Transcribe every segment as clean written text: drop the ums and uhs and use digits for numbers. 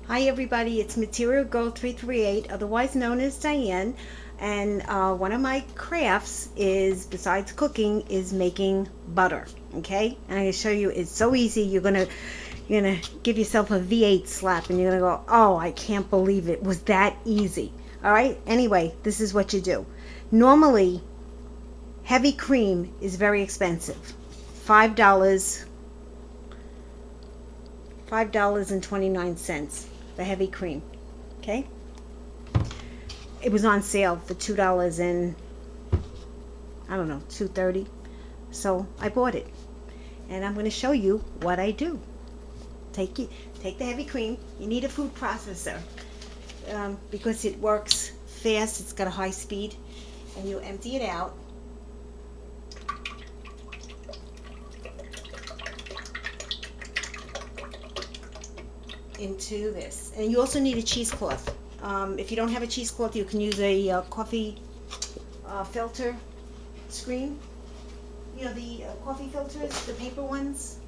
Hi everybody, it's Material Girl 338, otherwise known as Diane, and one of my crafts is, besides cooking, is making butter. Okay, and I'm gonna show you. It's so easy. You're gonna give yourself a V8 slap, and you're gonna go, "Oh, I can't believe it was that easy." All right. Anyway, this is what you do. Normally, heavy cream is very expensive. $5, $5.29, the heavy cream. Okay, it was on sale for $2 and I don't know, 2.30. So I bought it, and I'm going to show you what I do. Take the heavy cream. You need a food processor because it works fast. It's got a high speed, and you empty it out. Into this, and you also need a cheesecloth. If you don't have a cheesecloth, you can use a coffee filter screen. You know the coffee filters, the paper ones.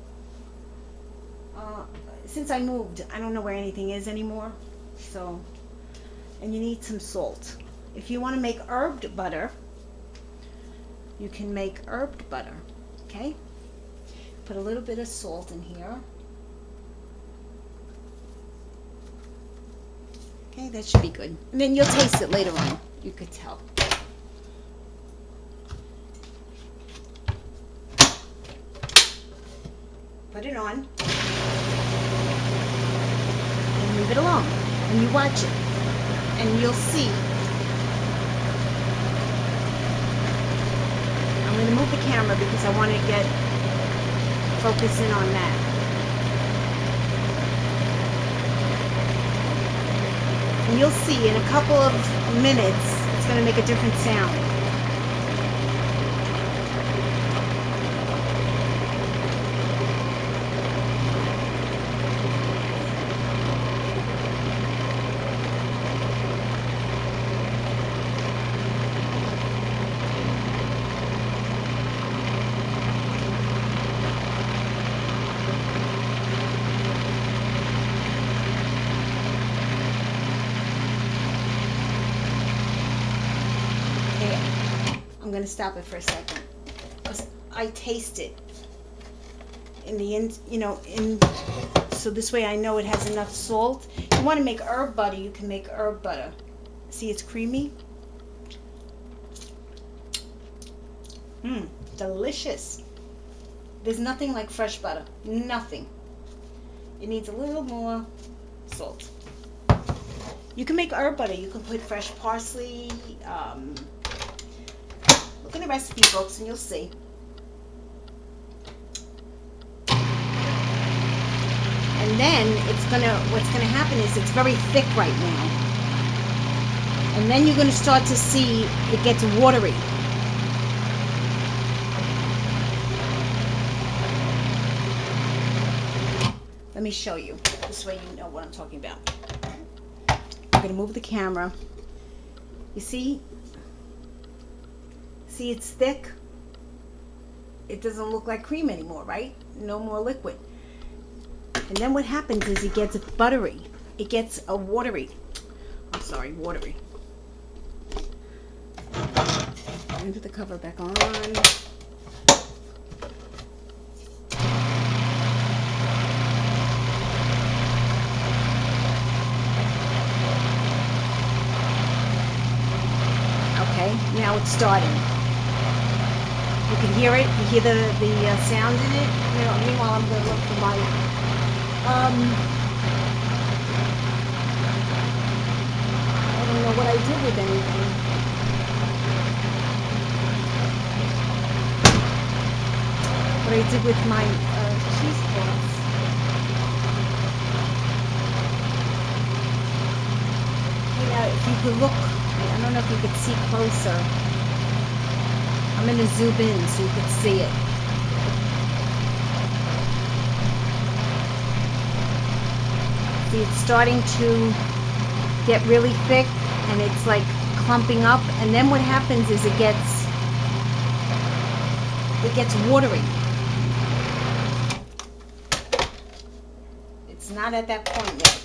Since I moved, I don't know where anything is anymore. So, and you need some salt. If you want to make herbed butter, you can make herbed butter. Okay, put a little bit of salt in here. Okay, that should be good. And then you'll taste it later on. You could tell. Put it on. And leave it alone. And you watch it. And you'll see. I'm going to move the camera because I want to get focus in on that. And you'll see in a couple of minutes, it's going to make a different sound. I'm going to stop it for a second. I taste it in the end, so this way I know it has enough salt. If you want to make herb butter, you can make herb butter. See, it's creamy. Delicious. There's nothing like fresh butter. Nothing. It needs a little more salt. You can make herb butter. You can put fresh parsley. Look in the recipe books and you'll see. And then what's gonna happen is it's very thick right now. And then you're gonna start to see it gets watery. Let me show you. This way you know what I'm talking about. I'm gonna move the camera. You see? See, it's thick. It doesn't look like cream anymore, right? No more liquid. And then what happens is it gets buttery. It gets watery. I'm sorry, watery. I'm gonna put the cover back on. Okay, now it's starting. You can hear it. You hear the sound in it. Meanwhile, I'm going to look for my I don't know what I did with anything. What I did with my cheesecloths. If you could look, I don't know if you could see closer. I'm going to zoom in so you can see it. See, it's starting to get really thick and it's like clumping up, and then what happens is it gets watery. It's not at that point yet.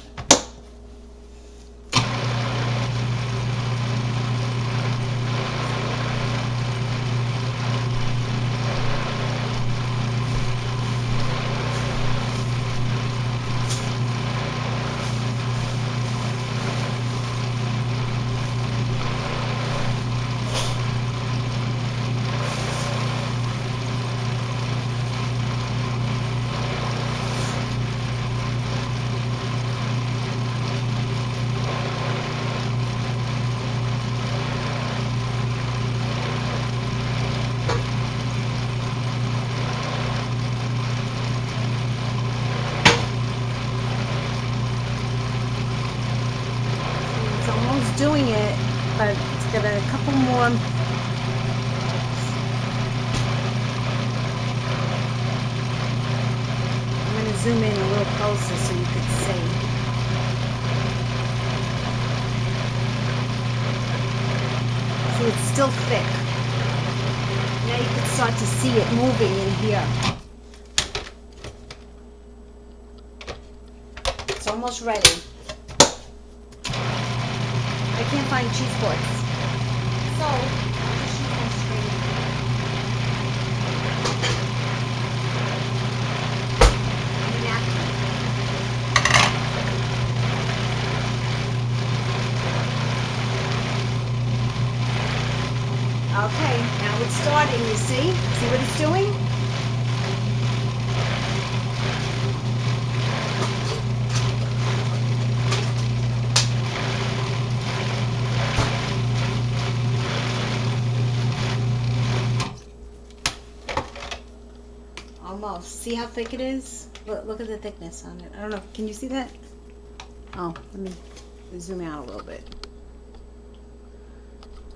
almost doing it, but it's got a couple more. I'm going to zoom in a little closer so you can see. See, it's still thick. Now you can start to see it moving in here. It's almost ready. I can't find cheese boards. So, I'll just use my screen. And a napkin. Okay, now it's starting, you see? See what it's doing? Almost. See how thick it is? Look at the thickness on it. I don't know. Can you see that? Oh, let me zoom out a little bit.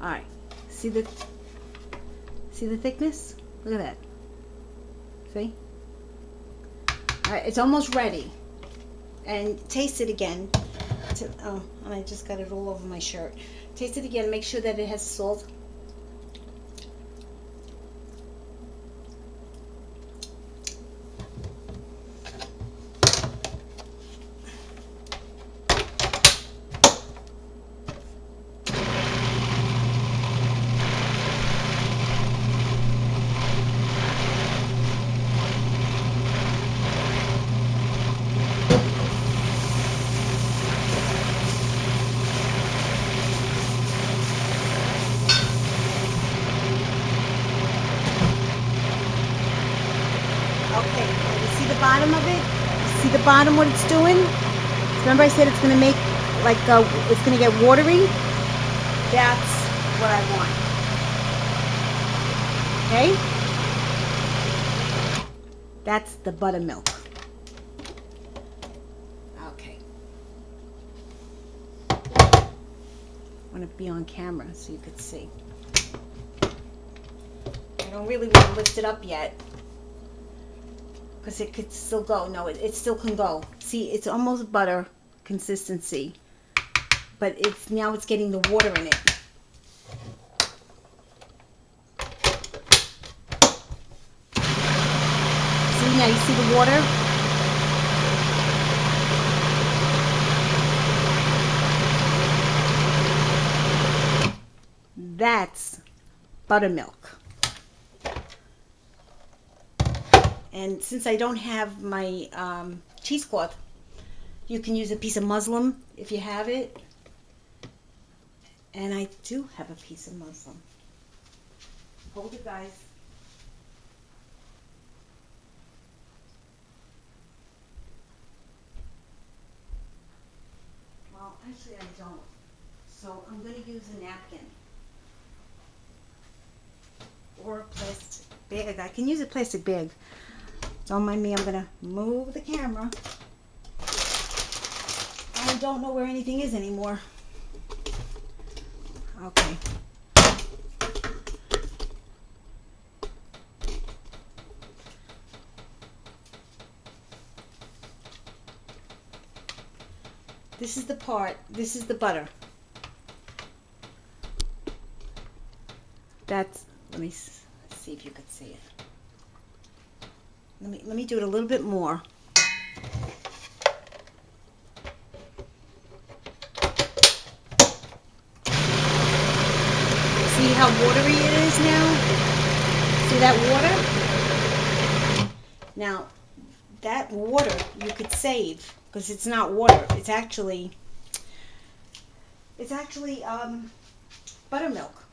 All right. See the thickness? Look at that. See? All right. It's almost ready. And taste it again. Oh, and I just got it all over my shirt. Taste it again. Make sure that it has salt. Okay, you see the bottom of it? You see the bottom, what it's doing? Remember I said it's going to make, like, it's going to get watery? That's what I want. Okay? That's the buttermilk. Okay. I want to be on camera so you could see. I don't really want to lift it up yet, because it could still go. No, it still can go. See, it's almost butter consistency, but now it's getting the water in it. See, now you see the water? That's buttermilk. And since I don't have my cheesecloth, you can use a piece of muslin if you have it. And I do have a piece of muslin. Hold it, guys. Well, actually I don't. So I'm going to use a napkin. Or a plastic bag. I can use a plastic bag. Don't mind me, I'm going to move the camera. I don't know where anything is anymore. Okay. This is the part, this is the butter. That's, let me see if you could see it. Let me do it a little bit more. See how watery it is now? See that water? Now, that water you could save, because it's not water. It's actually buttermilk.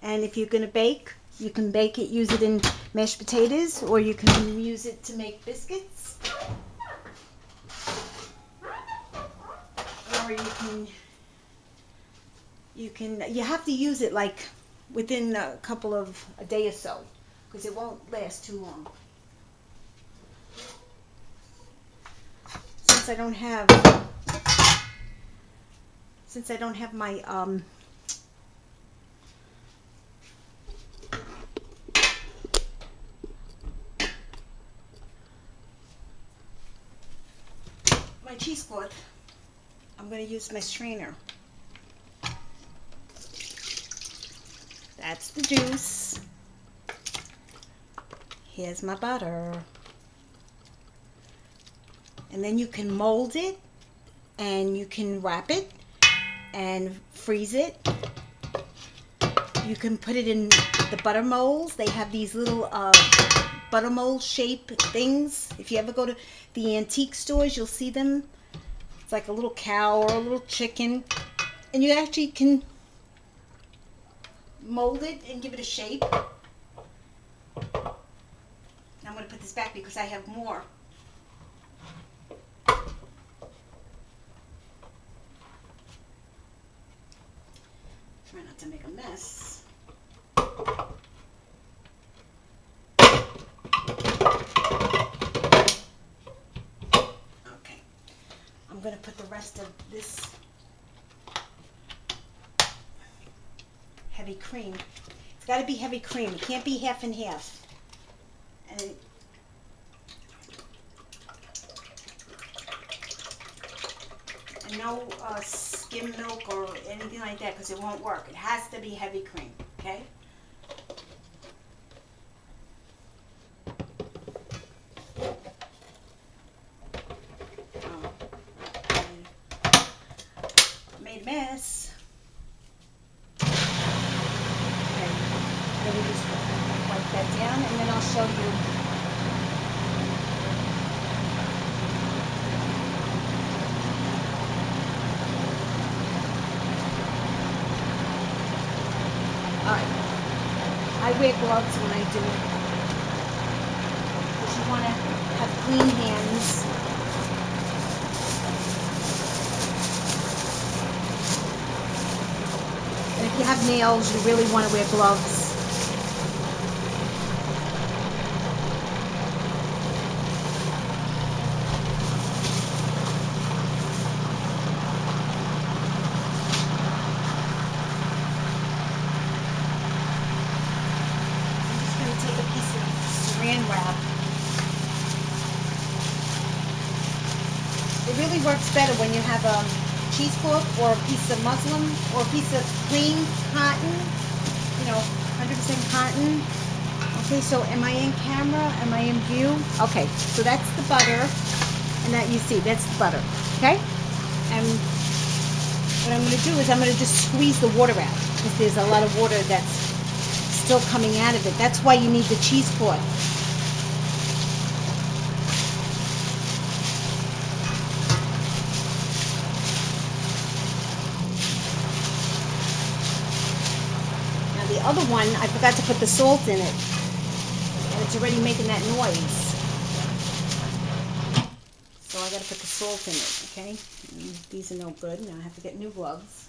And if you're going to bake, you can bake it, use it in mashed potatoes, or you can use it to make biscuits. Or you have to use it like within a day or so, because it won't last too long. since I don't have my my cheesecloth, I'm going to use my strainer. That's the juice. Here's my butter. And then you can mold it, and you can wrap it and freeze it. You can put it in the butter molds. They have these little butter mold shape things. If you ever go to the antique stores, you'll see them. It's like a little cow or a little chicken, and you actually can mold it and give it a shape. I'm going to put this back because I have more. Try not to make a mess. Okay. I'm going to put the rest of this heavy cream. It's got to be heavy cream. It can't be half and half. And no skim milk or anything like that, because it won't work. It has to be heavy cream, okay? Made a mess. Okay, let me just wipe that down, and then I'll show you. Alright, I wear gloves when I do it, because you want to have clean hands. And if you have nails, you really want to wear gloves. Saran wrap. It really works better when you have a cheesecloth or a piece of muslin or a piece of clean cotton, 100% cotton. Okay, so am I in camera? Am I in view? Okay, so that's the butter, and that you see, that's the butter. Okay, and what I'm going to do is I'm going to just squeeze the water out, because there's a lot of water that's still coming out of it. That's why you need the cheesecloth. Now the other one, I forgot to put the salt in it, and it's already making that noise. So I got to put the salt in it, okay? And these are no good. Now I have to get new gloves.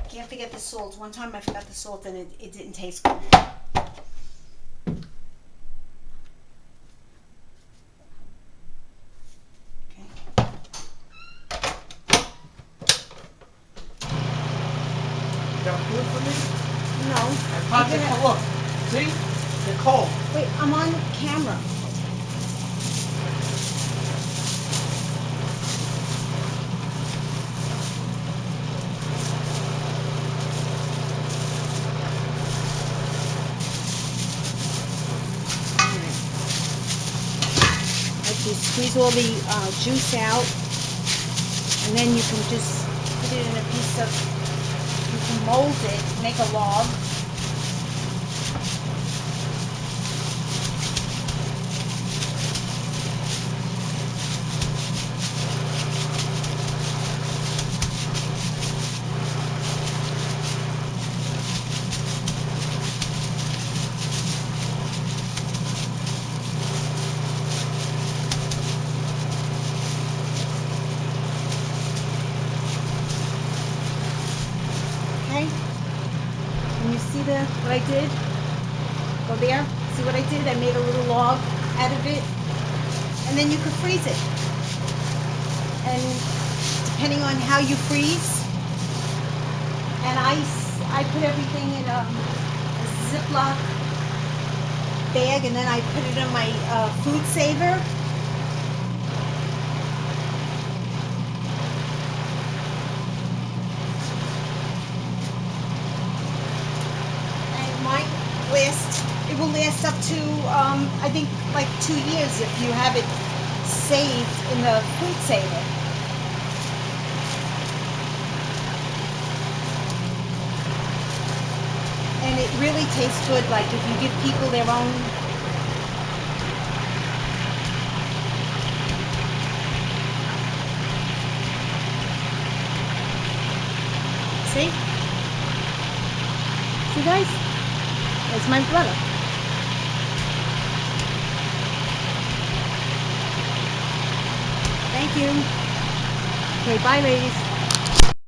Can't forget the salt. One time I forgot the salt and it didn't taste good. Okay. You got food for me? No. Look. See? They're cold. Wait, I'm on camera. You squeeze all the juice out, and then you can just put it in a piece of, you can mold it, make a log. Can you see what I did? Go there. See what I did? I made a little log. out of it, and then you could freeze it. And depending on how you freeze, and I put everything in a Ziploc bag, and then I put it in my food saver. And mine it will last up to I think like 2 years if you have it saved in the food saver. And it really tastes good, like if you give people their own. See? See guys? That's my butter. Thank you. Okay, bye ladies.